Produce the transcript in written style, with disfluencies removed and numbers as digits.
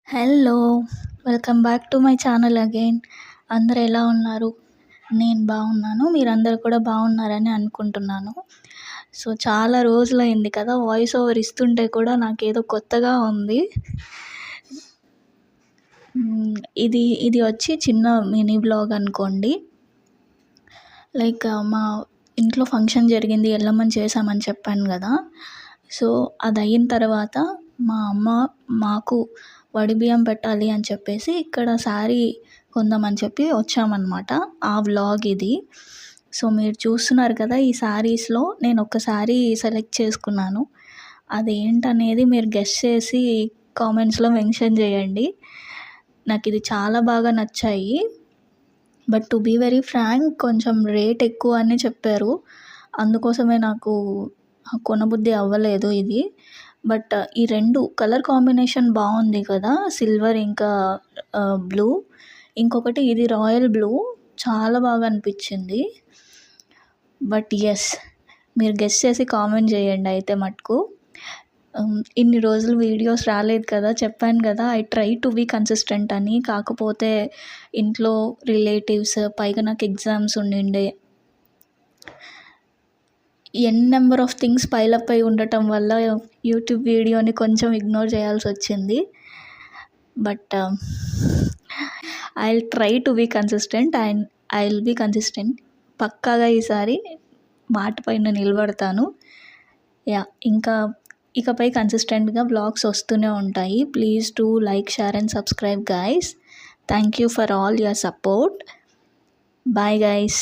Hello! Welcome back to my channel again. అందరూ ఎలా ఉన్నారు? నేను బాగున్నాను. మీరందరూ కూడా బాగున్నారని అనుకుంటున్నాను. సో, చాలా రోజులైంది కదా! వాయిస్ ఓవర్ ఇస్తుంటే కూడా నాకేదో కొత్తగా ఉంది. ఇది వచ్చి చిన్న మినీ వ్లాగ్ అనుకోండి. మా ఇంట్లో ఫంక్షన్ జరిగింది, ఎల్లమ్మని చేశామని చెప్పాను కదా! సో, అదయిన తర్వాత మా అమ్మ మాకు వడిబియ్యం పెట్టాలి అని చెప్పేసి ఇక్కడ శారీ కొందామని చెప్పి వచ్చామన్నమాట. ఆ వ్లాగ్ ఇది. సో, మీరు చూస్తున్నారు కదా! ఈ శారీస్‌లో నేను ఒక శారీ సెలెక్ట్ చేసుకున్నాను. అదేంటనేది మీరు గెస్ చేసి కామెంట్స్‌లో మెన్షన్ చేయండి. నాకిది చాలా బాగా నచ్చాయి. But to be very frank కొంచెం రేట్ ఎక్కువ అని చెప్పారు. అందుకోసమే నాకు కొనబుద్ధి అవ్వలేదు ఇది. బట్ ఈ 2 కలర్ కాంబినేషన్ బాగుంది కదా! సిల్వర్ ఇంకా బ్లూ. ఇంకొకటి ఇది రాయల్ బ్లూ చాలా బాగా అనిపించింది. బట్ యెస్, మీరు గెస్ చేసి కామెంట్ చేయండి అయితే మటుకు. ఇన్ని రోజులు వీడియోస్ రాలేదు కదా! చెప్పాను కదా! I try to be consistent అని. కాకపోతే ఇంట్లో రిలేటివ్స్, పైగా నాకు ఎగ్జామ్స్ ఉండిండే. నెంబర్ ఆఫ్ థింగ్స్ పైలప్ అయి ఉండటం వల్ల యూట్యూబ్ వీడియోని కొంచెం ఇగ్నోర్ చేయాల్సొచ్చింది. But I will try to be consistent and I will be consistent. పక్కాగా ఈసారి మాట పైన నిలబడతాను. ఇంకా ఇకపై కన్సిస్టెంట్గా వ్లాగ్స్ వస్తూనే ఉంటాయి. Please do like, share and subscribe guys. Thank you for all your support. Bye guys.